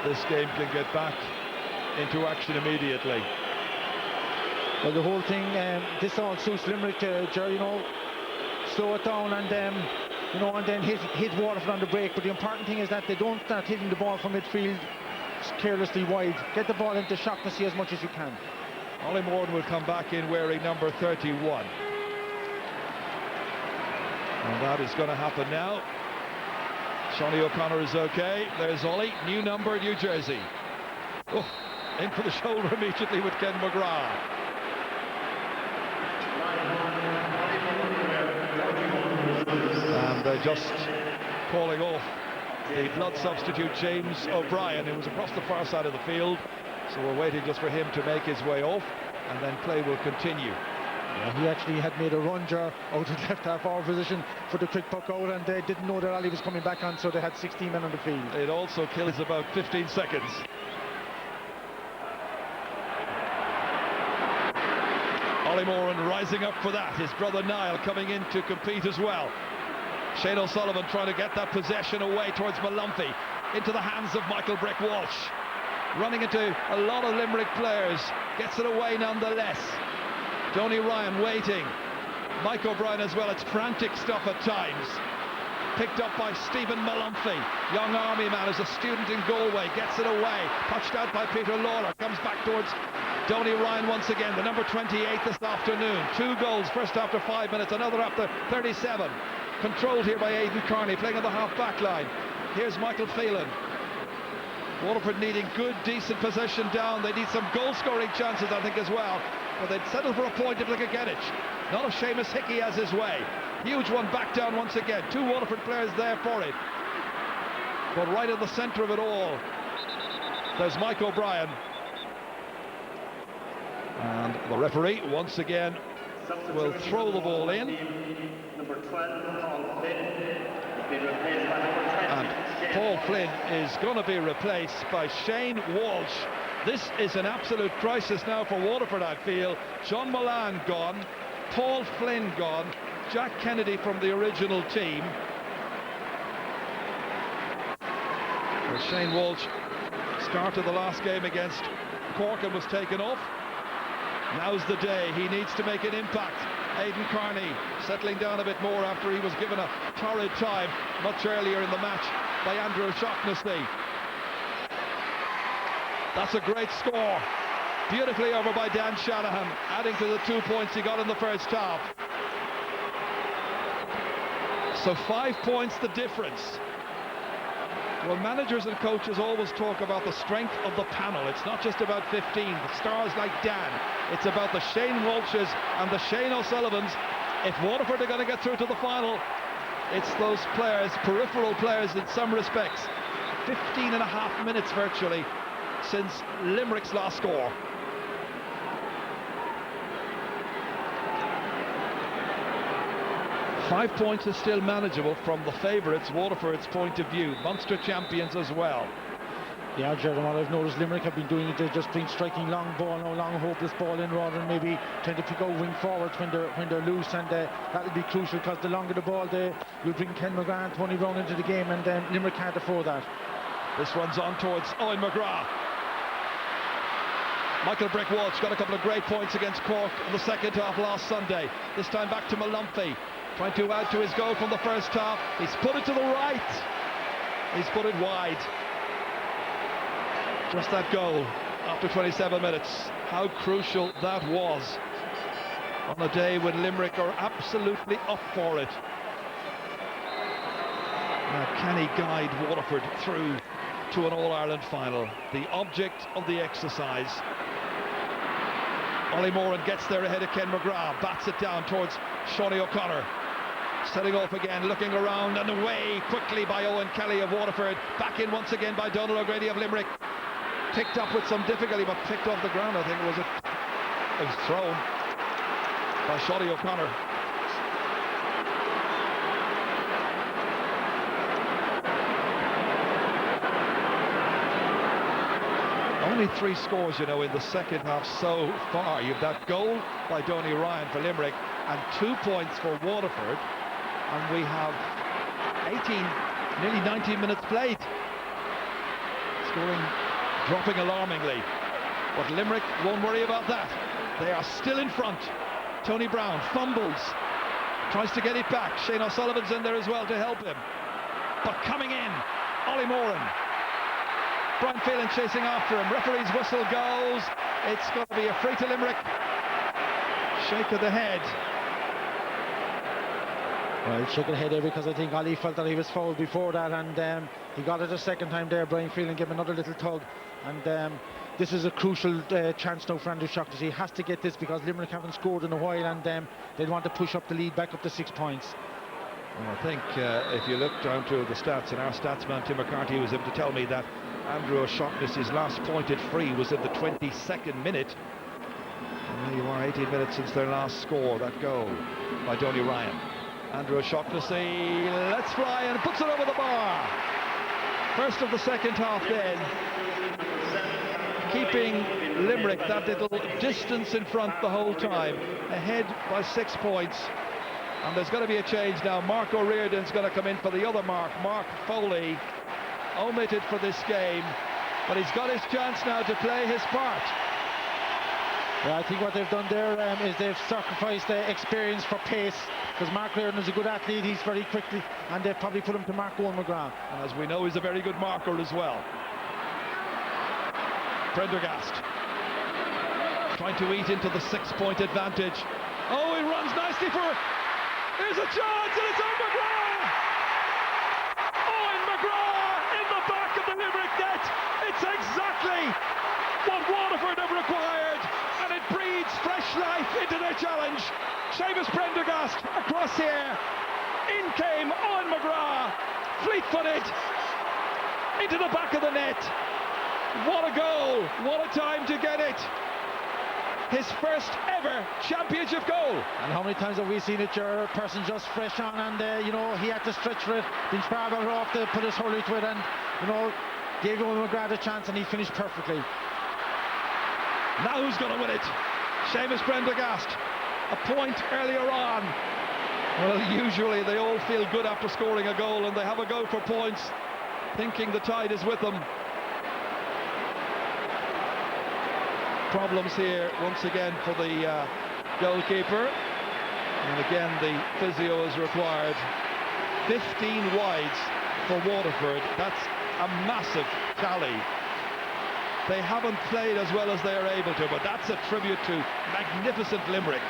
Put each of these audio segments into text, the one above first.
this game can get back into action immediately. Well, the whole thing, this all suits Limerick, Jerry, slow it down and then hit Waterford on the break. But the important thing is that they don't start hitting the ball from midfield carelessly wide. Get the ball into Shaughnessy as much as you can. Ollie Moran will come back in wearing number 31. And that is going to happen now. Shawnee O'Connor is okay. There's Ollie, new number, New Jersey. Oh, in for the shoulder immediately with Ken McGrath. And they're just calling off the blood substitute James O'Brien, who was across the far side of the field. So we're waiting just for him to make his way off, and then play will continue. Yeah, he actually had made a run out of left half forward position for the quick puck out, and they didn't know that Ali was coming back on, so they had 16 men on the field. It also kills about 15 seconds. Ollie Moran rising up for that. His brother Niall coming in to compete as well. Shane O'Sullivan trying to get that possession away towards Malumphey, into the hands of Michael Brick Walsh. Running into a lot of Limerick players, gets it away nonetheless. Donny Ryan waiting. Mike O'Brien as well. It's frantic stuff at times. Picked up by Stephen Malumphey, young army man, as a student in Galway, gets it away. Touched out by Peter Lawler, comes back towards Donny Ryan once again, the number 28 this afternoon. 2 goals, first after 5 minutes, another after 37. Controlled here by Aidan Kearney, playing on the half-back line. Here's Michael Phelan. Waterford needing good, decent possession down. They need some goal-scoring chances, I think, as well. But they'd settle for a point if Lickagennich. Not if Seamus Hickey has his way. Huge one back down once again. 2 Waterford players there for it. But right in the centre of it all, there's Mike O'Brien. And the referee, once again, will throw the ball in. Number 12, Paul Flynn, has been replaced by number 20. And Paul Flynn is going to be replaced by Shane Walsh. This is an absolute crisis now for Waterford, I feel. John Milan gone, Paul Flynn gone, Jack Kennedy from the original team. Well, Shane Walsh started the last game against Cork and was taken off. Now's the day, he needs to make an impact. Aidan Kearney settling down a bit more after he was given a torrid time much earlier in the match by Andrew Shaughnessy. That's a great score. Beautifully over by Dan Shanahan, adding to the 2 points he got in the first half. So 5 points the difference. Well, managers and coaches always talk about the strength of the panel. It's not just about 15, the stars like Dan. It's about the Shane Walshes and the Shane O'Sullivans. If Waterford are going to get through to the final, it's those players, peripheral players in some respects. 15 and a half minutes virtually since Limerick's last score. Five points is still manageable from the favourites, Waterford's point of view. Munster champions as well. Yeah, Gerald, what I've noticed Limerick have been doing it, they're just been striking long ball, no long hopeless ball in, rather than maybe trying to pick out wing forwards when they're loose, and that'll be crucial, because the longer the ball, you'll bring Ken McGrath and Tony Brown into the game, and Limerick can't afford that. This one's on towards Owen McGrath. Michael Brick Walsh got a couple of great points against Cork in the second half last Sunday. This time back to Malumphey, trying to add to his goal from the first half. He's put it to the right. He's put it wide. Just that goal after 27 minutes. How crucial that was on a day when Limerick are absolutely up for it. Now, can he guide Waterford through to an All-Ireland final? The object of the exercise. Ollie Moran gets there ahead of Ken McGrath, bats it down towards Shawnee O'Connor. Setting off again, looking around and away quickly by Owen Kelly of Waterford. Back in once again by Donald O'Grady of Limerick. Picked up with some difficulty, but picked off the ground. I think it was thrown by Shawnee O'Connor. Only 3 scores, you know, in the second half so far. You've that goal by Donny Ryan for Limerick and 2 points for Waterford. And we have 18, nearly 19 minutes played. Scoring dropping alarmingly. But Limerick won't worry about that. They are still in front. Tony Brown fumbles. Tries to get it back. Shane O'Sullivan's in there as well to help him. But coming in, Ollie Moran. Brian Phelan chasing after him. Referee's whistle goes. It's going to be a free to Limerick. Shake of the head. Well, shake of the head there because I think Ollie felt that he was fouled before that, and he got it a second time there. Brian Phelan gave him another little tug, and this is a crucial chance now for Andrew Shaughnessy. He has to get this because Limerick haven't scored in a while, and they want to push up the lead back up to 6 points. Well, I think if you look down to the stats, and our statsman Tim McCarthy was able to tell me that Andrew O'Shaughnessy's last pointed free was in the 22nd minute. And there you are, 18 minutes since their last score, that goal by Donny Ryan. Andrew O'Shaughnessy lets fly and puts it over the bar. First of the second half then, keeping Limerick that little distance in front the whole time, ahead by 6 points. And there's going to be a change now. Mark O'Riordan's going to come in for the other Mark Foley, omitted for this game, but he's got his chance now to play his part. Yeah, I think what they've done there is they've sacrificed experience for pace, because Mark O'Riordan is a good athlete, he's very quickly, and they've probably put him to Mark Owen McGrath. And as we know, he's a very good marker as well. Prendergast trying to eat into the 6-point advantage. Oh, he runs nicely for... Here's a chance, and it's Owen McGrath! Owen McGrath in the back of the Limerick net! It's exactly what Waterford have required, and it breathes fresh life into their challenge. Seamus Prendergast across here. In came Owen McGrath, fleet-footed, into the back of the net. What a goal, what a time to get it. His first ever championship goal. And how many times have we seen it, your person just fresh on, and you know, he had to stretch for it, been far better off to put his hurley to it, and you know, gave Owen McGrath a chance, and he finished perfectly. Now who's going to win it? Seamus Prendergast, a point earlier on. Well, usually they all feel good after scoring a goal, and they have a go for points, thinking the tide is with them. Problems here once again for the goalkeeper, and again the physio is required. 15 wides for Waterford. That's a massive tally. They haven't played as well as they are able to, but that's a tribute to magnificent Limerick.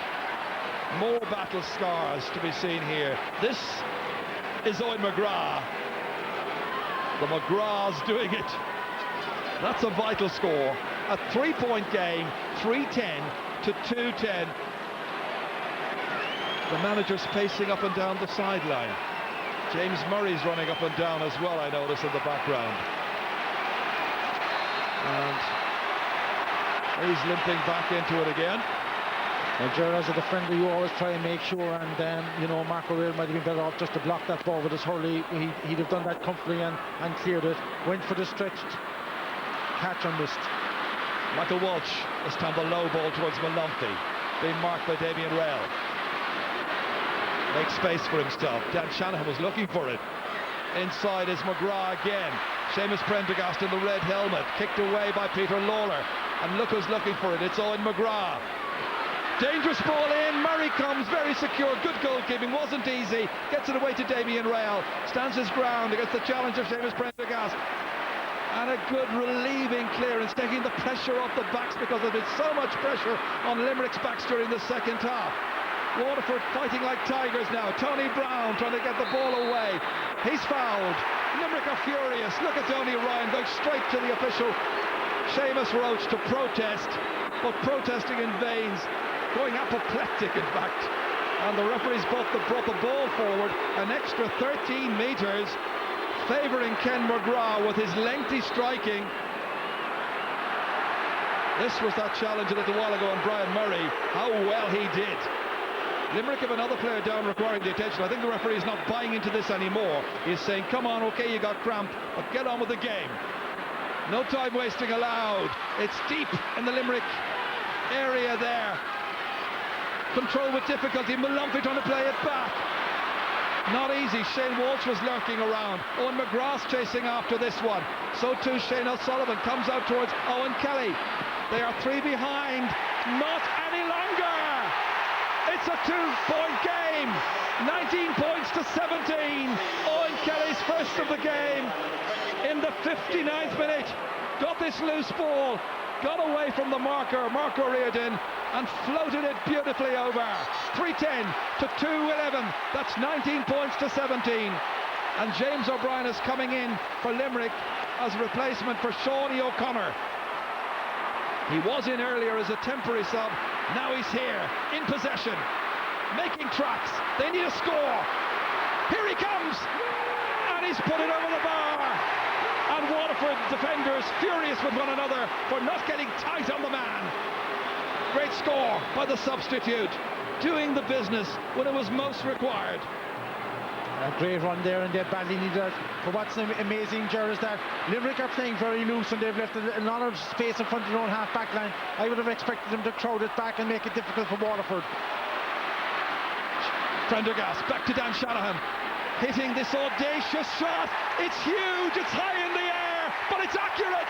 More battle scars to be seen here. This is Owen McGrath. The McGrath's doing it. That's a vital score. A 3-point game, 3-10 to 2-10. The manager's pacing up and down the sideline. James Murray's running up and down as well, I notice, in the background. And he's limping back into it again. Well, Gerard, as a defender, you always try and make sure, and you know, Mark O'Riordan might have been better off just to block that ball with his hurley. He'd have done that comfortably and cleared it. Went for the stretched catch and missed. Michael Walsh, this time the low ball towards Malumphey, being marked by Damien Rail. Makes space for himself. Dan Shanahan was looking for it. Inside is McGrath again. Seamus Prendergast in the red helmet, kicked away by Peter Lawler. And look who's looking for it, it's Owen McGrath. Dangerous ball in, Murray comes very secure, good goalkeeping, wasn't easy. Gets it away to Damien Rail, stands his ground against the challenge of Seamus Prendergast. And a good relieving clearance, taking the pressure off the backs, because there's been so much pressure on Limerick's backs during the second half. Waterford fighting like tigers now. Tony Brown trying to get the ball away. He's fouled. Limerick are furious. Look at Donny Ryan going straight to the official, Seamus Roach, to protest, but protesting in vain, going apoplectic in fact. And the referees brought the ball forward an extra 13 metres, favouring Ken McGrath with his lengthy striking. This was that challenge a little while ago on Brian Murray. How well he did. Limerick have another player down requiring the attention. I think the referee is not buying into this anymore. He's saying, come on, okay, you got cramp, but get on with the game. No time wasting allowed. It's deep in the Limerick area there. Control with difficulty. Malumphey trying to play it back. Not easy. Shane Walsh was lurking around. Owen McGrath's chasing after this one. So too Shane O'Sullivan comes out towards Owen Kelly. They are 3 behind. Not any longer. It's a 2-point game. 19 points to 17. Owen Kelly's first of the game in the 59th minute. Got this loose ball. Got away from the marker, Mark O'Riordan, and floated it beautifully over. 3-10 to 2-11. That's 19 points to 17. And James O'Brien is coming in for Limerick as a replacement for Seanie O'Connor. He was in earlier as a temporary sub. Now he's here, in possession, making tracks. They need a score. Here he comes, and he's put it over the bar. And Waterford defenders furious with one another for not getting tight on the man. Great score by the substitute, doing the business when it was most required. A great run there, and they badly needed it. But what's amazing, Gerard, is that Limerick are playing very loose, and they've left a lot of space in front of their own half-back line. I would have expected them to crowd it back and make it difficult for Waterford. Prendergast back to Dan Shanahan, hitting this audacious shot. It's huge, it's high in the air, but it's accurate.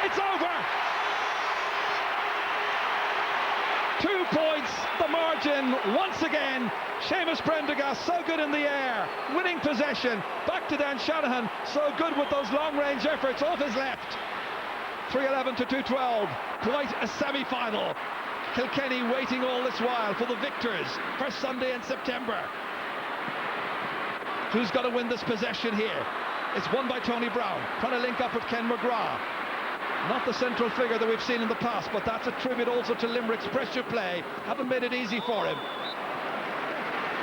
It's over. 2 points, the margin once again. Seamus Prendergast so good in the air, winning possession. Back to Dan Shanahan, so good with those long-range efforts off his left. 3-11 to 2-12, quite a semi-final. Kilkenny waiting all this while for the victors, first Sunday in September. Who's got to win this possession here? It's won by Tony Brown, trying to link up with Ken McGrath. Not the central figure that we've seen in the past, but that's a tribute also to Limerick's pressure play. Haven't made it easy for him.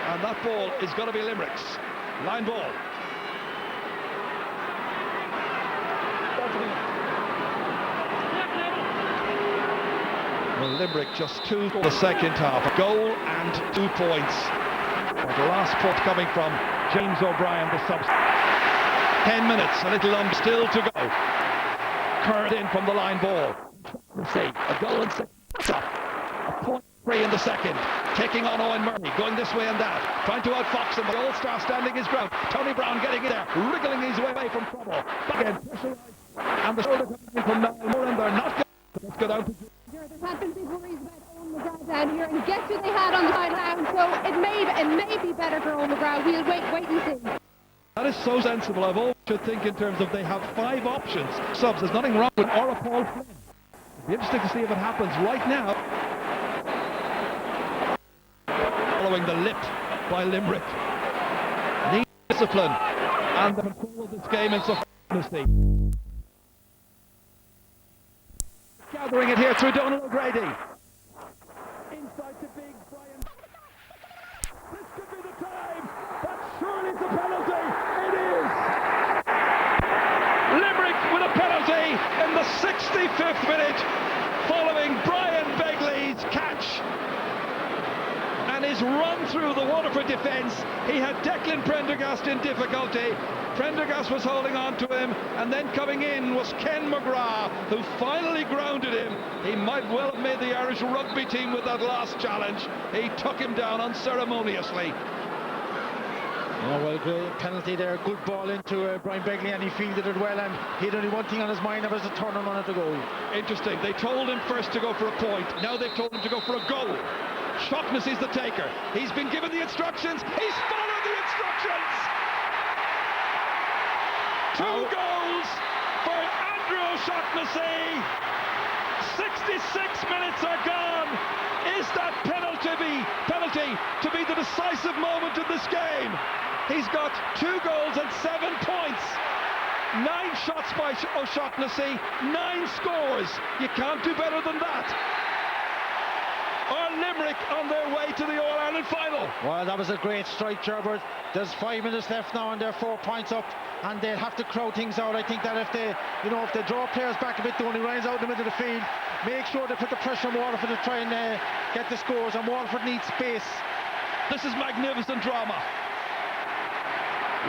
And that ball is going to be Limerick's. Line ball. Well, Limerick just 2 for the second half. A goal and 2 points. But the last point coming from James O'Brien, the sub. 10 minutes, a little still to go. Curled in from the line ball. See, a goal and 6. A point 3 in the second. Taking on Owen Murray, going this way and that. Trying to outfox him. The All-Star standing his ground. Tony Brown getting in there, wriggling his way away from trouble. Back again, and the shoulder coming in from Niall Moore, and they're not good. Let's go down to... There had been big worries about Owen McGrath down here, and guess who they had on the sideline, so it may be better for Owen McGrath. We'll wait and see. That is so sensible. I've always should think in terms of they have 5 options. Subs, there's nothing wrong with Paul Flynn. It'll be interesting to see if it happens right now. Following the lip by Limerick. Need discipline and the control of this game in sufficiency. Gathering it here through Donald O'Grady. Inside to big Brian. This could be the time. That's surely the penalty. It is. Limerick with a penalty in the 65th minute following Brian Begley's catch. And his run through the Waterford defence. He had Declan Prendergast in difficulty. Prendergast was holding on to him, and then coming in was Ken McGrath, who finally grounded him. He might well have made the Irish rugby team with that last challenge. He took him down unceremoniously. Oh, well, great penalty there. Good ball into Brian Begley, and he fielded it well, and he had only one thing on his mind, that was to turn him on at the goal. Interesting. They told him first to go for a point. Now they've told him to go for a goal. Shaughnessy is the taker. He's been given the instructions. He's followed the instructions. 2 goals for Andrew Shaughnessy. 66 minutes are gone. Is that penalty to be the decisive moment of this game? He's got 2 goals and 7 points. 9 shots by O'Shaughnessy, 9 scores. You can't do better than that. Are Limerick on their way to the All-Ireland final? Well, that was a great strike, Gerbert. There's 5 minutes left now, and they're 4 points up, and they'll have to crowd things out. I think that if they draw players back a bit, Tony Ryan's out in the middle of the field, make sure they put the pressure on Waterford to try and get the scores, and Waterford needs space. This is magnificent drama.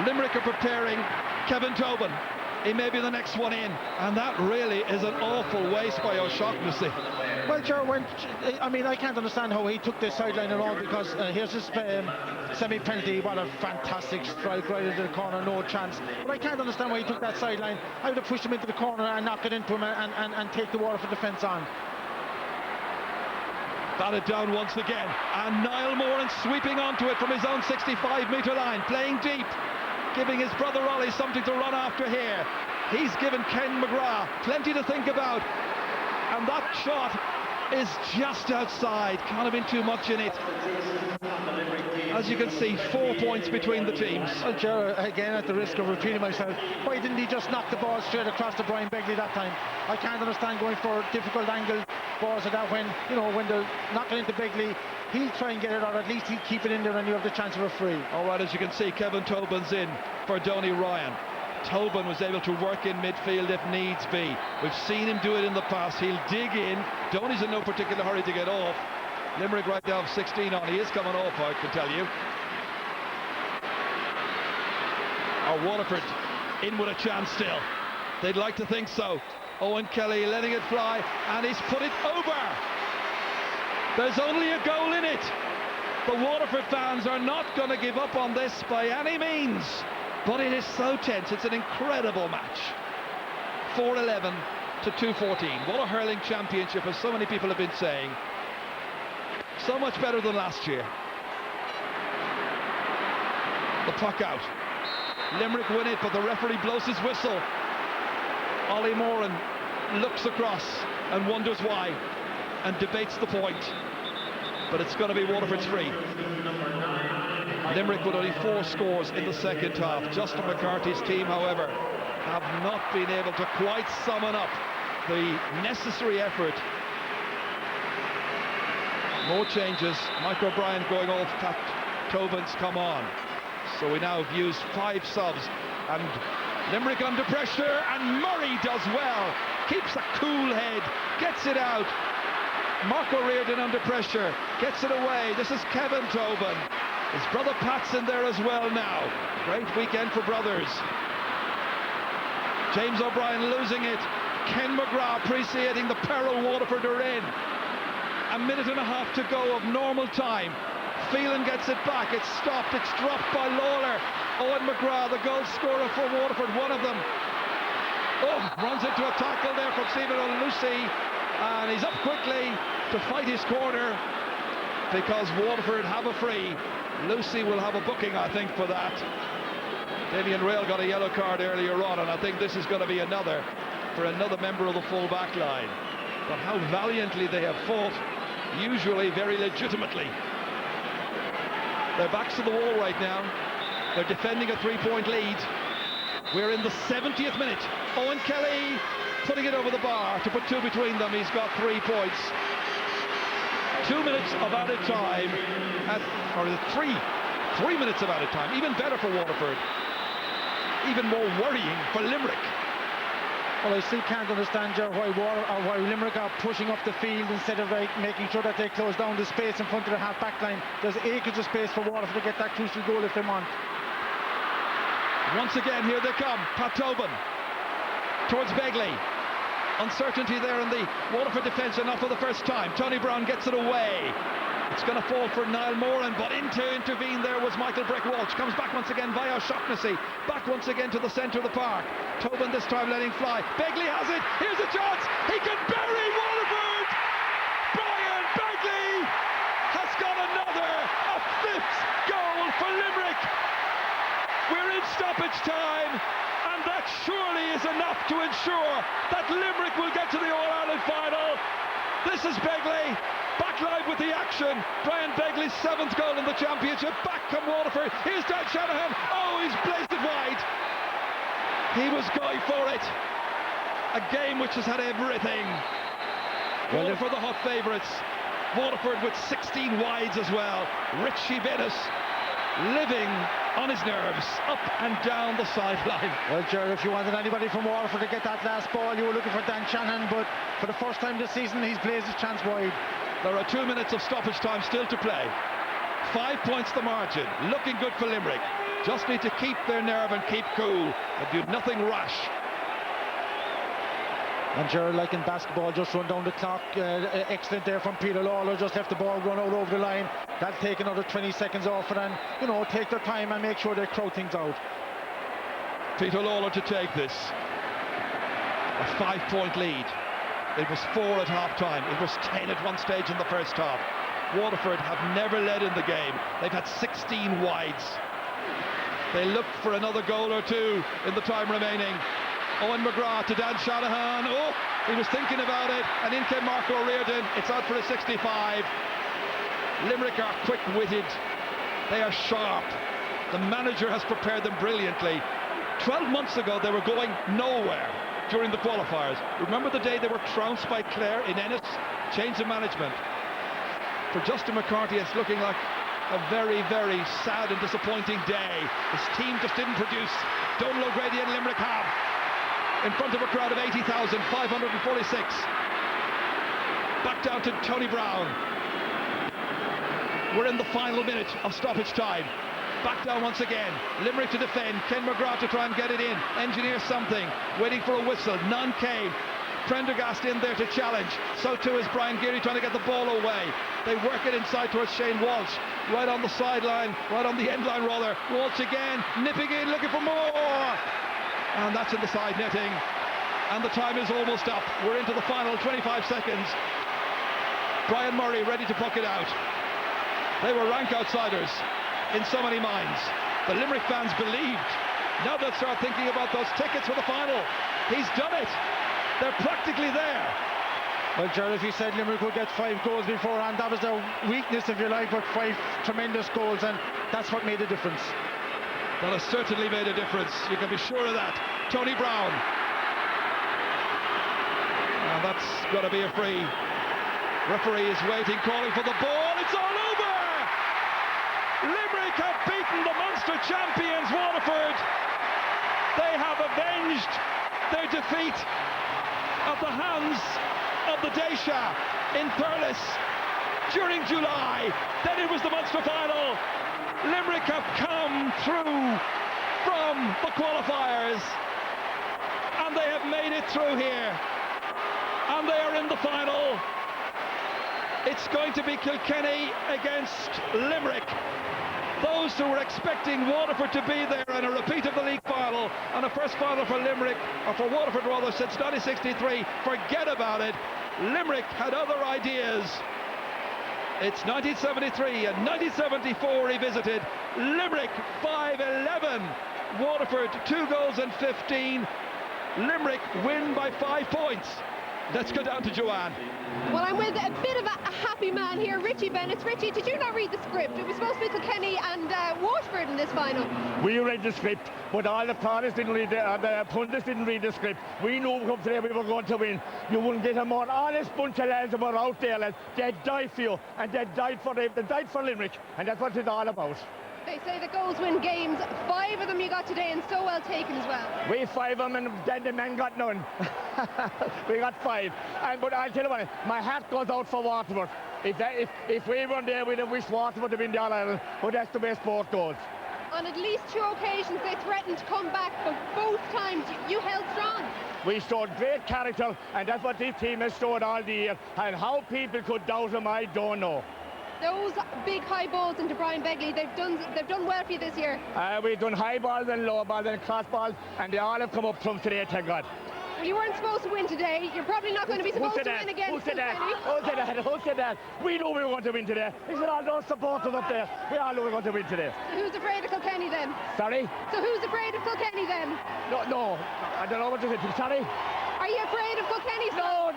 Limerick are preparing. Kevin Tobin he may be the next one in, and that really is an awful waste by O'Shaughnessy. Well, sure, I mean, I can't understand how he took this sideline at all, because here's his semi-penalty. What a fantastic strike right into the corner, no chance. But I can't understand why he took that sideline. I would have pushed him into the corner and knocked it into him and take the Waterford defence on. Batted down once again, and Niall Moran sweeping onto it from his own 65-metre line, playing deep, giving his brother Ollie something to run after here. He's given Ken McGrath plenty to think about, and that shot is just outside. Can't have been too much in it. As you can see, 4 points between the teams. Well, Gerard, again, at the risk of repeating myself, why didn't he just knock the ball straight across to Brian Begley that time? I can't understand going for difficult angle balls at that when, you know, when they're knocking into Begley, he'll try and get it, or at least he'll keep it in there and you have the chance of a free. All right, as you can see, Kevin Tobin's in for Donny Ryan. Tobin was able to work in midfield if needs be. We've seen him do it in the past. He'll dig in. Donny's in no particular hurry to get off. Limerick right now have 16 on. He is coming off, I can tell you. Waterford in with a chance still. They'd like to think so. Owen Kelly letting it fly, and he's put it over. There's only a goal in it. The Waterford fans are not going to give up on this by any means. But it is so tense. It's an incredible match. 4-11 to 2-14. What a hurling championship, as so many people have been saying. So much better than last year. The puck out. Limerick win it, but the referee blows his whistle. Ollie Moran looks across and wonders why, and debates the point. But it's going to be Waterford's free. Limerick with only 4 scores in the second half. Justin McCarthy's team, however, have not been able to quite summon up the necessary effort. More changes. Mike O'Brien going off. Pat Tobin's come on. So we now have used 5 subs, and Limerick under pressure, and Murray does well. Keeps a cool head, gets it out. Mark O'Riordan under pressure, gets it away. This is Kevin Tobin. His brother Pat's in there as well now. Great weekend for brothers. James O'Brien losing it. Ken McGrath appreciating the peril Waterford are in. A minute and a half to go of normal time. Phelan gets it back. It's stopped. It's dropped by Lawler. Owen McGrath, the goal scorer for Waterford, one of them. Runs into a tackle there from Stephen O'Lucy. And he's up quickly to fight his corner, because Waterford have a free. Lucy will have a booking, I think, for that. Damien Rail got a yellow card earlier on, and I think this is going to be another for another member of the full back line. But how valiantly they have fought, usually very legitimately. Their backs to the wall right now. They're defending a 3-point lead. We're in the 70th minute. Owen Kelly putting it over the bar to put 2 between them. He's got 3 points. 2 minutes of added time, or 3 minutes of added time. Even better for Waterford. Even more worrying for Limerick. Well, I still can't understand, Joe, why Limerick are pushing up the field instead of making sure that they close down the space in front of the half-back line. There's acres of space for Waterford to get that crucial goal if they want. Once again, here they come. Pat Tobin towards Begley. Uncertainty there in the Waterford defence, and not for the first time. Tony Brown gets it away. It's going to fall for Niall Moran, but in to intervene there was Michael Brick-Walsh. Comes back once again via O'Shaughnessy. Back once again to the centre of the park. Tobin this time letting fly. Begley has it. Here's a chance. He can bury Waterford. Brian Begley has got a 5th goal for Limerick. We're in stoppage time, and that surely is enough to ensure that Limerick will get to the All-Ireland final. This is Begley, back live with the action. Brian Begley's 7th goal in the championship. Back come Waterford. Here's Dan Shanahan. Oh, he's blazed it wide. He was going for it. A game which has had everything. Waterford the hot favourites. Waterford with 16 wides as well. Richie Bennis living on his nerves, up and down the sideline. Well, Gerard, if you wanted anybody from Waterford to get that last ball, you were looking for Dan Shanahan, but for the first time this season, he's blazed his chance wide. There are 2 minutes of stoppage time still to play. 5 points the margin. Looking good for Limerick. Just need to keep their nerve and keep cool and do nothing rash And Gerald, like in basketball, just run down the clock. Excellent there from Peter Lawler, just left the ball run out over the line. That'll take another 20 seconds off it, and you know, take their time and make sure they crowd things out. Peter Lawler to take this. A 5-point lead. It was 4 at half-time. It was 10 at one stage in the first half. Waterford have never led in the game. They've had 16 wides. They look for another goal or two in the time remaining. Owen McGrath to Dan Shanahan. Oh, he was thinking about it. And in came Marco Reardon. It's out for a 65. Limerick are quick-witted. They are sharp. The manager has prepared them brilliantly. 12 months ago, they were going nowhere during the qualifiers. Remember the day they were trounced by Clare in Ennis? Change of management. For Justin McCarthy, it's looking like a very, very sad and disappointing day. His team just didn't produce. Donal O'Grady and Limerick have. In front of a crowd of 80,546. Back down to Tony Brown. We're in the final minute of stoppage time. Back down once again. Limerick to defend. Ken McGrath to try and get it in. Engineer something. Waiting for a whistle. None came. Prendergast in there to challenge. So too is Brian Geary trying to get the ball away. They work it inside towards Shane Walsh. Right on the sideline. Right on the end line rather. Walsh again. Nipping in. Looking for more. And that's in the side netting. And the time is almost up. We're into the final 25 seconds. Brian Murray ready to puck it out. They were rank outsiders in so many minds. The Limerick fans believed. Now they'll start thinking about those tickets for the final. He's done it. They're practically there. Well, Gerald, he said Limerick would get 5 goals beforehand. That was their weakness, if you like, but 5 tremendous goals, and that's what made a difference. That has certainly made a difference. You can be sure of that. Tony Brown. And that's got to be a free. Referee is waiting, calling for the ball. It's all over! Limerick have beaten the Munster champions, Waterford. They have avenged their defeat at the hands of the Daisha in Thurles during July. Then it was the Munster final. Limerick have come through from the qualifiers, and they have made it through here, and they are in the final. It's going to be Kilkenny against Limerick. Those who were expecting Waterford to be there in a repeat of the league final and a first final for Limerick, or for Waterford rather, since 1963, forget about it. Limerick had other ideas. It's 1973 and 1974 revisited. Limerick 5-11. Waterford 2 goals and 15. Limerick win by 5 points. Let's go down to Joanne. Well, I'm with a bit of a happy man here, Richie Bennett. Richie, did you not read the script? It was supposed to be Kilkenny and Waterford in this final. We read the script, but all the pundits didn't read the pundits didn't read the script. We knew come today we were going to win. You wouldn't get a more honest bunch of lads that were out there, lads. They died for you, and they died for Limerick, and that's what it's all about. They say the goals win games. 5 of them you got today, and so well taken as well. We 5 of them, and then the men got none. We got 5. But I'll tell you what, my hat goes out for Waterford. If we weren't there, we'd have wished Waterford to win the All-Ireland. But that's the way sport goes. On at least 2 occasions, they threatened to come back, but both times you held strong. We showed great character, and that's what this team has showed all the year. And how people could doubt them, I don't know. Those big high balls into Brian Begley, they've done well for you this year. We've done high balls and low balls and cross balls, and they all have come up trumps today, thank God. Well, you weren't supposed to win today. You're probably not going to be supposed to win again. Who said that? Who said that? We knew we were going to win today. It's all those supporters up there. We all knew we were going to win today. So who's afraid of Kilkenny then? Sorry? So who's afraid of Kilkenny then? No. I don't know what to say. Sorry? Are you afraid of Kilkenny? No.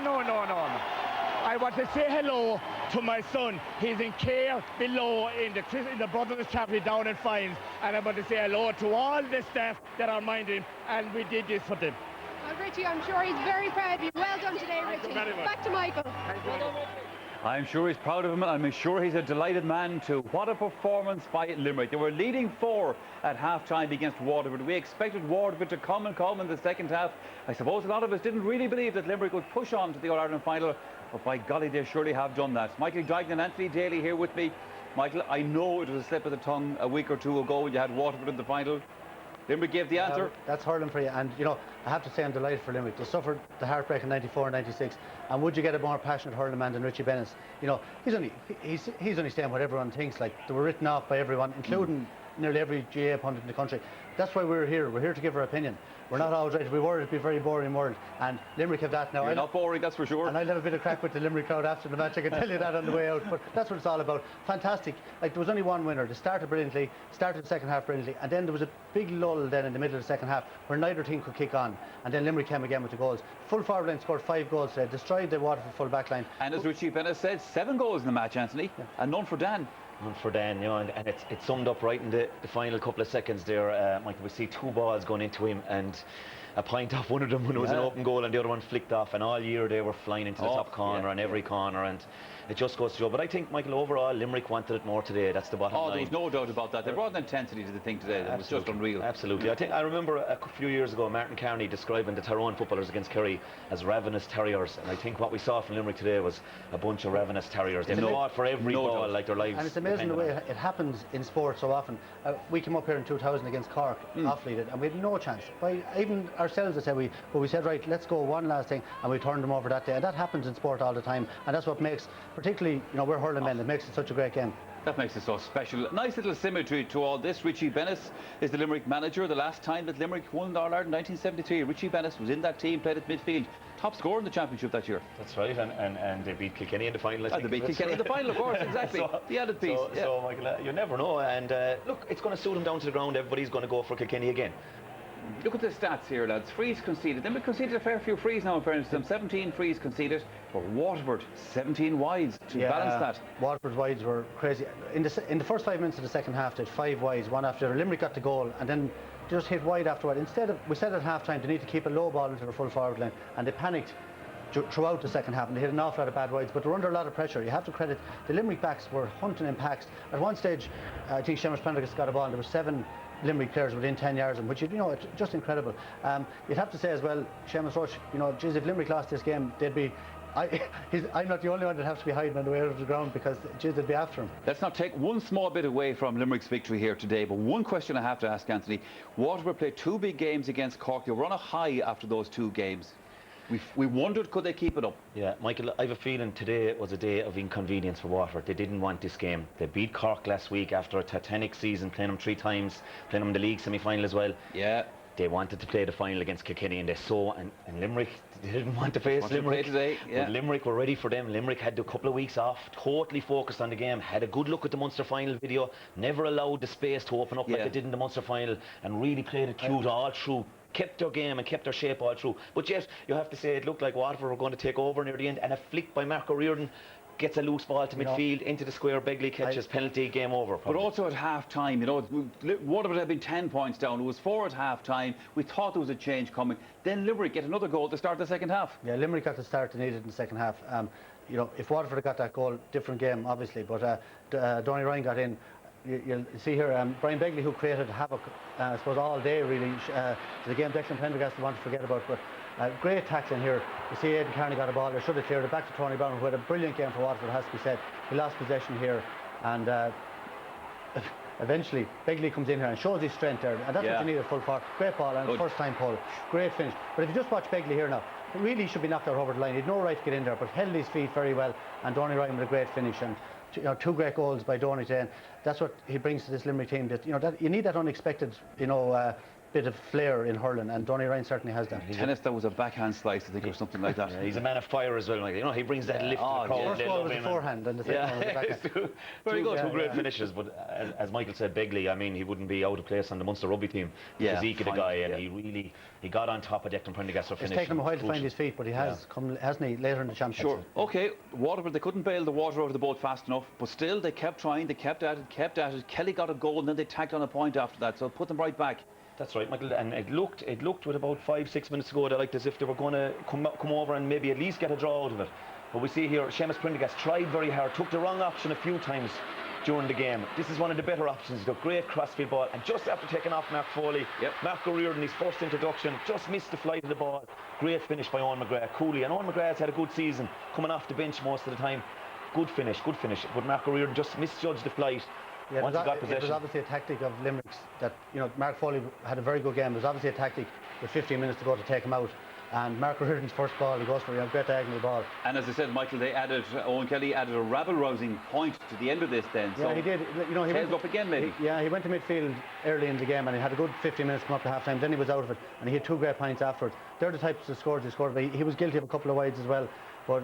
I want to say hello to my son. He's in care below in the Brothers Chapel down in Fines, and I want to say hello to all the staff that are minding, and we did this for them. Well, Richie, I'm sure he's very proud of you. Well done today, Richie. Back to Michael. I'm sure he's proud of him, and I'm sure he's a delighted man too. What a performance by Limerick. They were leading 4 at half-time against Waterford. We expected Waterford to come in the second half. I suppose a lot of us didn't really believe that Limerick would push on to the All-Ireland final, but by golly, they surely have done that. Michael Dignan and Anthony Daly here with me. Michael, I know it was a slip of the tongue a week or 2 ago when you had Waterford in the final, Limerick gave the answer. That's hurling for you. And, you know, I have to say I'm delighted for Limerick. They suffered the heartbreak in 94 and 96. And would you get a more passionate hurling man than Richie Bennis? You know, he's only saying what everyone thinks. Like, they were written off by everyone, including nearly every GA pundit in the country. That's why we're here. We're here to give our opinion. We're not always right. If we were, it'd be a very boring world. And Limerick have that now. You're not boring, that's for sure. And I'll have a bit of crack with the Limerick crowd after the match. I can tell you that on the way out. But that's what it's all about. Fantastic. Like, there was only one winner. They started brilliantly, started the second half brilliantly, and then there was a big lull then in the middle of the second half where neither team could kick on. And then Limerick came again with the goals. Full forward line scored 5 goals today, destroyed the Waterford full back line. And as Richie Bennis said, 7 goals in the match, Anthony, and none for Dan. None for Dan, you know, and it summed up right in the final couple of seconds there. Michael, we see 2 balls going into him, and a point off one of them when it was an open goal, and the other one flicked off, and all year they were flying into the top corner and every corner, and it just goes to show. But I think, Michael, overall Limerick wanted it more today. That's the bottom line. There was no doubt about that. They brought an intensity to the thing today that was just unreal. Absolutely. I remember a few years ago Martin Carney describing the Tyrone footballers against Kerry as ravenous terriers, and I think what we saw from Limerick today was a bunch of ravenous terriers. They fought for every ball like their lives. And it's amazing the way it happens in sport so often. We came up here in 2000 against Cork, Offaly did, and we had no chance. By even ourselves, I said we said, right, let's go one last thing, and we turned them over that day. And that happens in sport all the time, and that's what makes, particularly, you know, we're hurling men, it makes it such a great game. That makes it so special. Nice little symmetry to all this. Richie Bennis is the Limerick manager. The last time that Limerick won the All-Ireland in 1973, Richie Bennis was in that team, played at midfield. Top scorer in the championship that year. That's right, and they beat Kilkenny in the final. They beat Kilkenny in the final, of course, exactly. The added piece. So Michael, you never know, and look, it's going to suit them down to the ground. Everybody's going to go for Kilkenny again. Look at the stats here, lads. Frees conceded. Then we conceded a fair few frees now, in fairness to them. 17 frees conceded. For Waterford, 17 wides to balance that. Waterford's wides were crazy. In the first 5 minutes of the second half, they had 5 wides, one after the other. Limerick got the goal, and then just hit wide afterward. Instead of, we said at half-time, they need to keep a low ball into their full forward line, and they panicked throughout the second half, and they hit an awful lot of bad wides, but they were under a lot of pressure. You have to credit the Limerick backs were hunting in packs. At one stage, I think Seamus Prendergast got a ball, and there were 7 Limerick players within 10 yards of him, which, you know, it's just incredible. You'd have to say as well, Seamus Rush, you know, geez, if Limerick lost this game, they'd be, I'm not the only one that has to be hiding on the way out of the ground, because, geez, they'd be after him. Let's not take one small bit away from Limerick's victory here today, but one question I have to ask, Anthony. Waterford played 2 big games against Cork. They were on a high after those 2 games. We wondered, could they keep it up? Yeah, Michael, I have a feeling today was a day of inconvenience for Waterford. They didn't want this game. They beat Cork last week after a titanic season, playing them 3 times, playing them in the league semi-final as well. Yeah. They wanted to play the final against Kilkenny, and they saw, and Limerick, they didn't want to face Limerick today. Yeah. But Limerick were ready for them. Limerick had a couple of weeks off, totally focused on the game, had a good look at the Munster final video, never allowed the space to open up like they did in the Munster final, and really played it cute all through. Kept their game and kept their shape all through. But yet, you have to say, it looked like Waterford were going to take over near the end, and a flick by Marco Reardon gets a loose ball to midfield, into the square, Begley catches, penalty, game over. Probably. But also at half-time, you know, Waterford had been 10 points down. It was 4 at half-time. We thought there was a change coming. Then Limerick get another goal to start the second half. Yeah, Limerick got the start they needed in the second half. You know, if Waterford had got that goal, different game, obviously. But Donny Ryan got in. You'll see here, Brian Begley, who created havoc, I suppose, all day, really. The game Declan Prendergast want to forget about, but great tackling here. You see Aidan Carney got a ball there, should have cleared it back to Tony Brown, who had a brilliant game for Waterford, has to be said. He lost possession here, and eventually Begley comes in here and shows his strength there, and that's what you need at full forward. Great ball, and first time pull, great finish. But if you just watch Begley here now, he really should be knocked out over the line. He had no right to get in there, but held his feet very well, and Donny Ryan with a great finish. And you know, 2 great goals by Donny today, and that's what he brings to this Limerick team. That, you know, that you need that unexpected, you know, bit of flair in hurling, and Donny Ryan certainly has that. Tennis, that was a backhand slice, I think, or something like that. Yeah, he's a man of fire as well, Michael. You know, he brings that lift to the crowd. First ball was a forehand, and the second one was a backhand. Very good, 2 great finishes. But as Michael said, Begley, I mean, he wouldn't be out of place on the Munster rugby team. The physique of the guy, and he got on top of Declan Prendergast for finish. It's taken him a while to find his feet, but he has come, hasn't he, later in the championship. Sure. Okay, Waterford, they couldn't bail the water out of the boat fast enough, but still they kept trying, they kept at it. Kelly got a goal, and then they tacked on a point after that, so it put them right back. That's right, Michael, and it looked with about 5-6 minutes to go, they looked as if they were going to come over and maybe at least get a draw out of it. But we see here, Seamus Prendergast tried very hard, took the wrong option a few times during the game. This is one of the better options. The great crossfield ball, and just after taking off Mark Foley, Marco Reardon, his first introduction, just missed the flight of the ball. Great finish by Owen McGrath, coolly, and Owen McGrath's had a good season, coming off the bench most of the time. Good finish, but Marco Reardon just misjudged the flight. Yeah, once he got it possession. was obviously a tactic of Limerick's that, Mark Foley had a very good game. It was obviously a tactic with 15 minutes to go to take him out. And Mark O'Riordan's first ball, he goes for a great diagonal ball. And as I said, Michael, Owen Kelly added a rabble-rousing point to the end of this then. Yeah, so he did. He went up again, maybe. He went to midfield early in the game and he had a good 15 minutes come up to half-time. Then he was out of it and he had 2 great points afterwards. They're the types of scores he scored. But he was guilty of a couple of wides as well. But,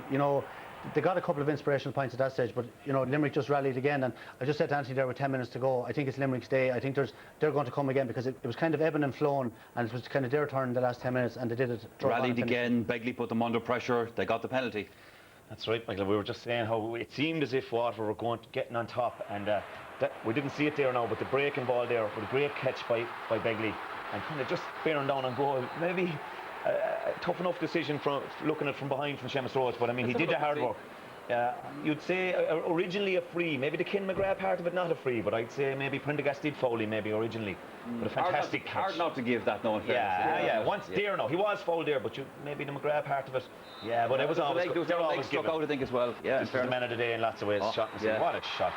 they got a couple of inspirational points at that stage, but Limerick just rallied again. And I just said to Anthony there with 10 minutes to go, I think it's Limerick's day. I think they're going to come again because it was kind of ebbing and flowing, and it was kind of their turn in the last 10 minutes, and they did it. Rallied again. Begley put them under pressure. They got the penalty. That's right, Michael. We were just saying how it seemed as if Waterford were getting on top, and we didn't see it there now, but the breaking ball there with a great catch by Begley, and kind of just bearing down on goal. Maybe a tough enough decision from looking at it from behind from Seamus Rhodes, but I mean, he did the hard work. You'd say originally a free, maybe the Ken McGrath part of it not a free, but I'd say maybe Prendergast did foul him maybe originally. But a fantastic catch. Hard not to give that, no. Once there now, he was fouled there, but maybe the McGrath part of it. Yeah, but it was always good. They're always struck out, I think, as well. Yeah, this was the man of the day in lots of ways. Shot and what a shot.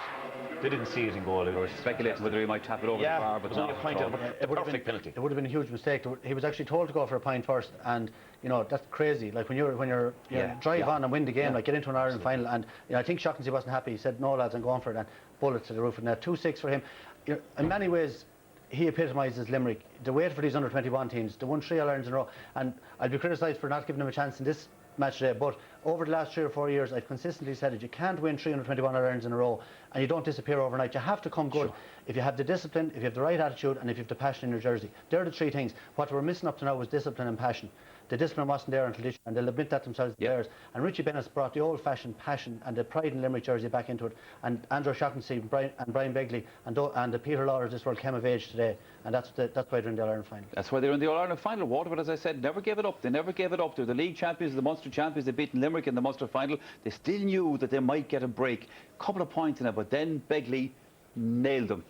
They didn't see it in goal. They were speculating whether he might tap it over the bar, but not. A perfect penalty. It would have been a huge mistake. He was actually told to go for a point first, and that's crazy. Like when you're drive on and win the game, like get into an Ireland final, and I think Shaughnessy wasn't happy. He said, "No lads, I'm going for it," and bullet to the roof of the net. 2-6 for him. In many ways, he epitomises Limerick. They waited for these under-21 teams. They won 3 All-Irelands in a row, and I'd be criticised for not giving them a chance in this match today, but over the last 3 or 4 years I've consistently said it. You can't win 3 under-21 All-Irelands in a row and you don't disappear overnight. You have to come good. If you have the discipline, if you have the right attitude, and if you have the passion in your jersey. They're the 3 things. What we're missing up to now was discipline and passion. The discipline wasn't there until this year, and they'll admit that themselves, the players. And Richie Bennett's brought the old-fashioned passion and the pride in Limerick jersey back into it. And Andrew Shaughnessy and Brian Begley and the Peter Lawler of this world came of age today, and that's why they're in the All-Ireland final. That's why they're in the All-Ireland final. Waterford, as I said, never gave it up. They never gave it up. They're the league champions, the Munster champions. They've beaten Limerick in the Munster final. They still knew that they might get a break. Couple of points in it, but then Begley nailed them.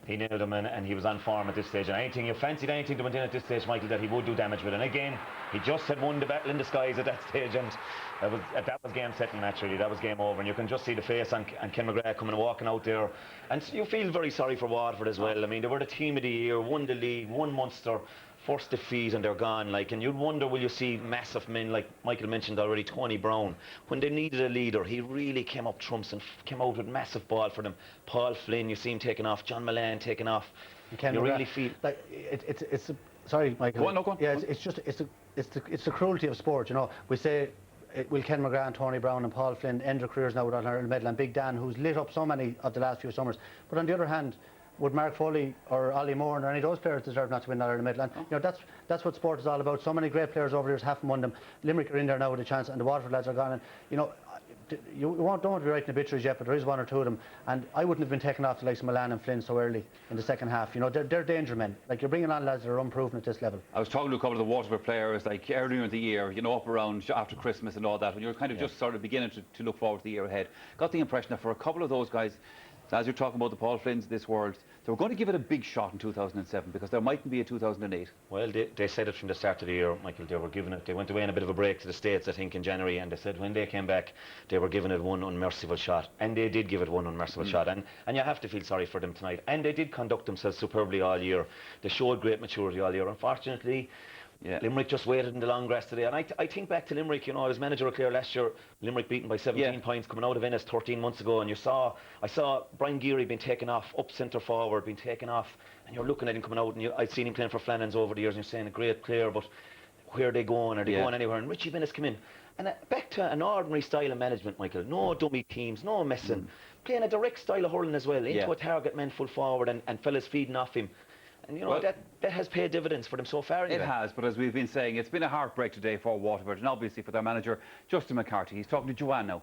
He nailed him, and he was on form at this stage. And you fancied anything to went in at this stage, Michael, that he would do damage with. And again, he just had won the battle in the skies at that stage, and that was game set and match, really. That was game over. And you can just see the face on Ken McGrath coming and walking out there. And you feel very sorry for Waterford as well. I mean, they were the team of the year, won the league, won Munster, first defeat, and they're gone. And you'd wonder, will you see massive men like Michael mentioned already, Tony Brown, when they needed a leader, he really came up trumps and came out with massive ball for them. Paul Flynn, you see him taking off, John Milan taking off. You really feel like it's sorry, Michael. Go on. Yeah, it's the cruelty of sport. We say, will Ken McGrath and Tony Brown and Paul Flynn end their careers now without an Ireland medal, and Big Dan, who's lit up so many of the last few summers. But on the other hand, would Mark Foley or Ollie Moore or any of those players deserve not to win that Ireland medal? And that's what sport is all about. So many great players over the years haven't won them. Limerick are in there now with a chance, and the Waterford lads are gone. And you don't want to be writing obituaries yet, but there is 1 or 2 of them. And I wouldn't have been taken off the likes of Milan and Flynn so early in the second half. They're danger men. Like, you're bringing on lads that are unproven at this level. I was talking to a couple of the Waterford players, like earlier in the year, up around after Christmas and all that, when you're kind of just sort of beginning to look forward to the year ahead. Got the impression that for a couple of those guys, as you're talking about the Paul Flynns of this world, they were going to give it a big shot in 2007 because there mightn't be a 2008. Well, they said it from the start of the year, Michael. They were giving it. They went away on a bit of a break to the States, I think, in January, and they said when they came back, they were giving it one unmerciful shot, and they did give it one unmerciful shot, and you have to feel sorry for them tonight. And they did conduct themselves superbly all year. They showed great maturity all year. Unfortunately, Limerick just waited in the long grass today. And I think back to Limerick, I was manager of Clare last year, Limerick beaten by 17 points coming out of Ennis 13 months ago, and I saw Brian Geary being taken off, up centre forward, being taken off, and you're looking at him coming out, and I'd seen him playing for Flannans over the years, and you're saying a great player, but where are they going? Are they going anywhere? And Richie Bennett's come in. And back to an ordinary style of management, Michael. No dummy teams, no messing. Playing a direct style of hurling as well, into a target man full forward, and fellas feeding off him. And that has paid dividends for them so far. Anyway. It has, but as we've been saying, it's been a heartbreak today for Waterford, and obviously for their manager, Justin McCarthy. He's talking to Joanne now.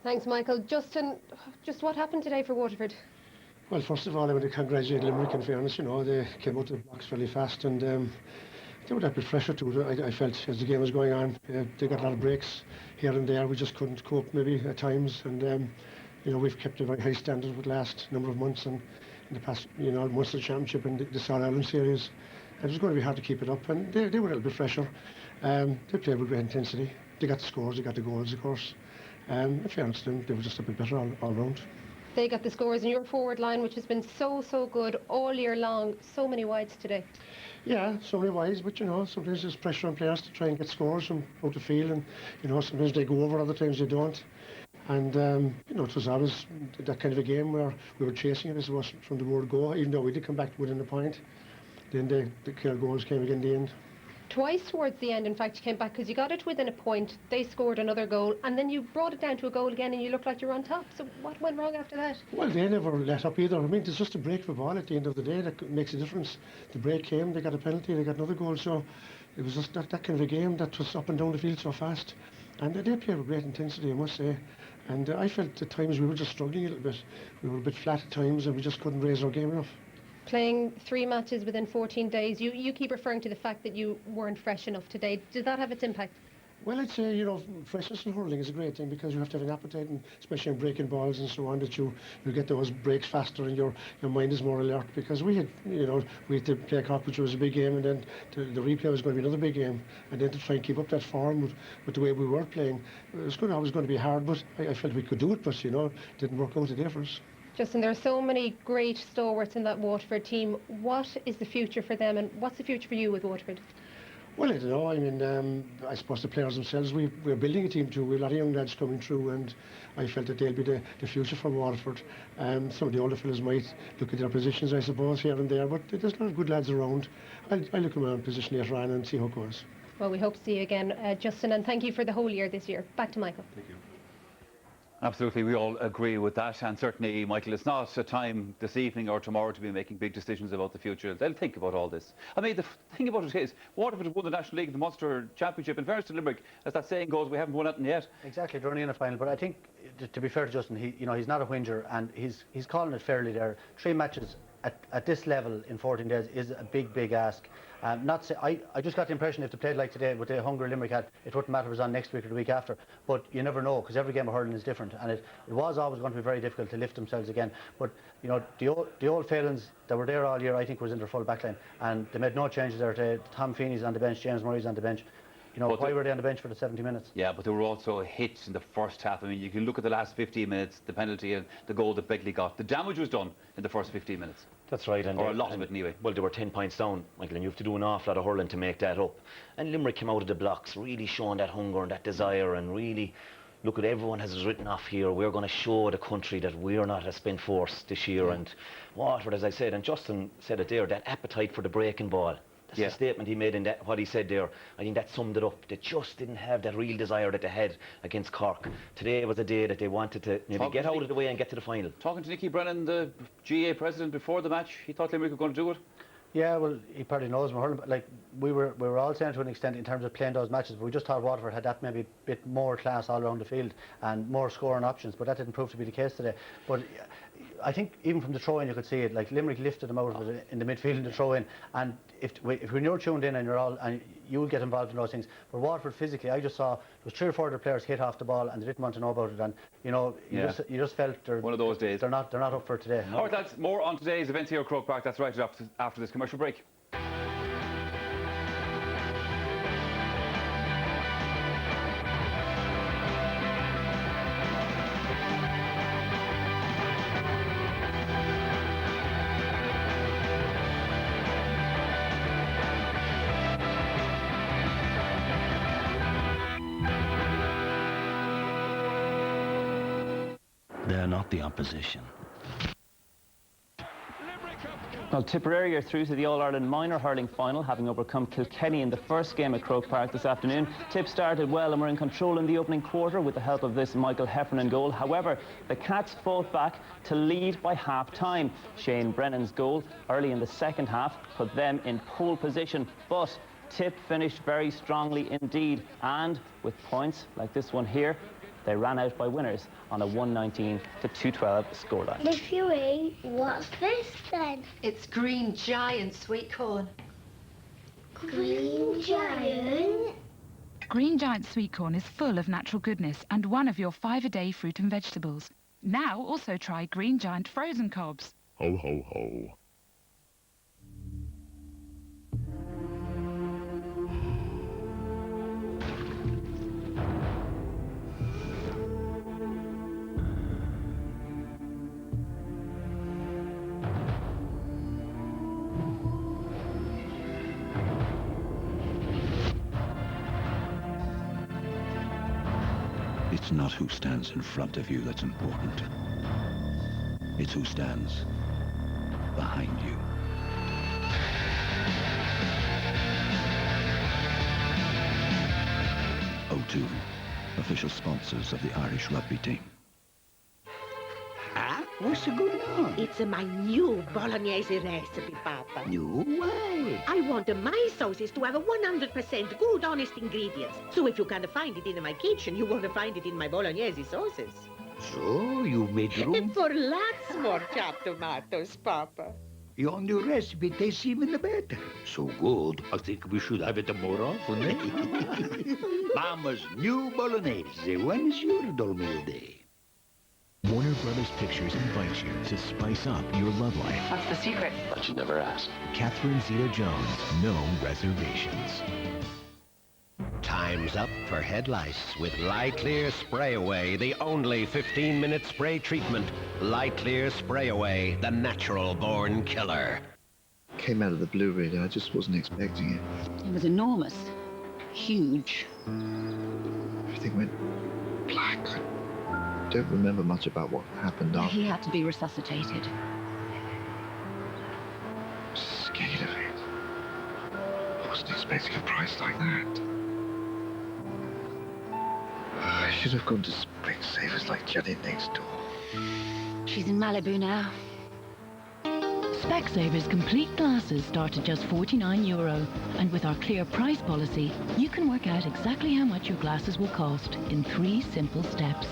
Thanks, Michael. Justin, just what happened today for Waterford? Well, first of all, I want to congratulate Limerick, in fairness. They came out of the blocks fairly fast, and they would have a bit pressure to it. I felt as the game was going on, they got a lot of breaks here and there. We just couldn't cope maybe at times, and we've kept a very high standard for the last number of months, and in the past, Munster Championship and the South Ireland series. It was going to be hard to keep it up, and they were a little bit fresher. They played with great intensity. They got the scores, they got the goals, of course. In fairness to them, they were just a bit better all round. They got the scores in your forward line, which has been so good all year long. So many wides today. Yeah, so many wides, but you know, sometimes there's pressure on players to try and get scores from out the field, and you know, sometimes they go over, other times they don't. And you know, it was always that kind of a game where we were chasing it as it was from the word go. Even though we did come back within a point, then the clear goals came again in the end. Twice towards the end, in fact, you came back because you got it within a point. They scored another goal, and then you brought it down to a goal again, and you looked like you were on top. So what went wrong after that? Well, they never let up either. I mean, it's just a break for ball at the end of the day that makes a difference. The break came, they got a penalty, they got another goal. So it was just that kind of a game that was up and down the field so fast. And they played with great intensity, I must say. And I felt at times we were just struggling a little bit. We were a bit flat at times, and we just couldn't raise our game enough. Playing 3 matches within 14 days, you keep referring to the fact that you weren't fresh enough today. Did that have its impact? Well, I'd say, you know, freshness in hurling is a great thing because you have to have an appetite, and especially in breaking balls and so on, that you get those breaks faster and your mind is more alert, because we had to play Cork, which was a big game, and then the replay was going to be another big game, and then to try and keep up that form with the way we were playing, it was always going to be hard, but I felt we could do it, but, you know, it didn't work out today for us. Justin, there are so many great stalwarts in that Waterford team. What is the future for them, and what's the future for you with Waterford? Well, I don't know. I mean, I suppose the players themselves, we're building a team too. We've a lot of young lads coming through, and I felt that they'll be the future for Waterford. Some of the older fellas might look at their positions, I suppose, here and there, but there's a lot of good lads around. I'll look at my own position later on and see how it goes. Well, we hope to see you again, Justin, and thank you for the whole year this year. Back to Michael. Thank you. Absolutely, we all agree with that, and certainly, Michael, it's not a time this evening or tomorrow to be making big decisions about the future. They'll think about all this. I mean, the thing about it is, Waterford won the National League and the Munster Championship. In fairness to Limerick, as that saying goes, we haven't won anything yet. Exactly, they're only in a final, but I think, to be fair to Justin, he's not a whinger, and he's calling it fairly there. 3 matches at this level in 14 days is a big ask. I just got the impression if they played like today with the hunger Limerick had, it wouldn't matter if it was on next week or the week after. But you never know, because every game of hurling is different, and it was always going to be very difficult to lift themselves again. But you know, the old failings that were there all year, I think, was in their full backline, and they made no changes there today. Tom Feeney's on the bench, James Murray's on the bench. You know, why were they on the bench for the 70 minutes? Yeah, but there were also hits in the first half. I mean, you can look at the last 15 minutes, the penalty and the goal that Beckley got. The damage was done in the first 15 minutes. That's right. Or a lot of it anyway. Well, they were 10 points down, Michael, and you have to do an awful lot of hurling to make that up. And Limerick came out of the blocks, really showing that hunger and that desire, and really, look, at everyone has written off here. We're going to show the country that we're not a spent force this year. And Waterford, as I said, and Justin said it there, that appetite for the breaking ball. That's the statement he made in that, what he said there. I think that summed it up. They just didn't have that real desire that they had against Cork. Today was a day that they wanted to maybe get out of the way and get to the final. Talking to Nicky Brennan, the GA president, before the match, he thought Limerick were going to do it. Yeah, well, he probably knows more hurling, but like we were all saying to an extent in terms of playing those matches, but we just thought Waterford had that maybe bit more class all around the field and more scoring options, but that didn't prove to be the case today. But I think even from the throw-in you could see it, like Limerick lifted them out of it in the midfield in the throw-in, and if when you're tuned in and you're all, and you will get involved in those things. But Waterford physically, I just saw there was 3 or 4 other players hit off the ball and they didn't want to know about it, and you know, you just felt they're one of those days. They're not up for it today. All right, that's more on today's events here at Croke Park. That's right after this commercial break. They're not the opposition. Well, Tipperary are through to the All-Ireland Minor Hurling Final, having overcome Kilkenny in the first game at Croke Park this afternoon. Tip started well and were in control in the opening quarter with the help of this Michael Heffernan goal. However, the Cats fought back to lead by half-time. Shane Brennan's goal early in the second half put them in pole position, but Tip finished very strongly indeed, and with points like this one here, they ran out by winners on a 119 to 212 scoreline. Miss Huey, what's this then? It's Green Giant sweet corn. Green Giant? Green Giant sweet corn is full of natural goodness and one of your 5-a-day fruit and vegetables. Now also try Green Giant frozen cobs. Ho, ho, ho. It's not who stands in front of you that's important. It's who stands behind you. O2, official sponsors of the Irish rugby team. Ah, what's it going on? It's my new bolognese recipe, Papa. No way. I want my sauces to have 100% good, honest ingredients. So if you can't find it in my kitchen, you're going to find it in my bolognese sauces. So, you made room? For lots more chopped tomatoes, Papa. Your new recipe tastes even better. So good, I think we should have it more often, eh? Mama's new bolognese. When is your Dolmio Day? Warner Brothers Pictures invites you to spice up your love life. What's the secret? But you never asked. Catherine Zeta-Jones, no reservations. Time's up for head lice with Clear Spray Away, the only 15-minute spray treatment. Clear Spray Away, the natural-born killer. Came out of the blue, really. I just wasn't expecting it. It was enormous. Huge. Everything went black. I don't remember much about what happened after. He had to be resuscitated. Scared of it. I wasn't expecting a price like that. I should have gone to Specsavers like Janet next door. She's in Malibu now. Specsavers complete glasses start at just €49, and with our clear price policy, you can work out exactly how much your glasses will cost in 3 simple steps.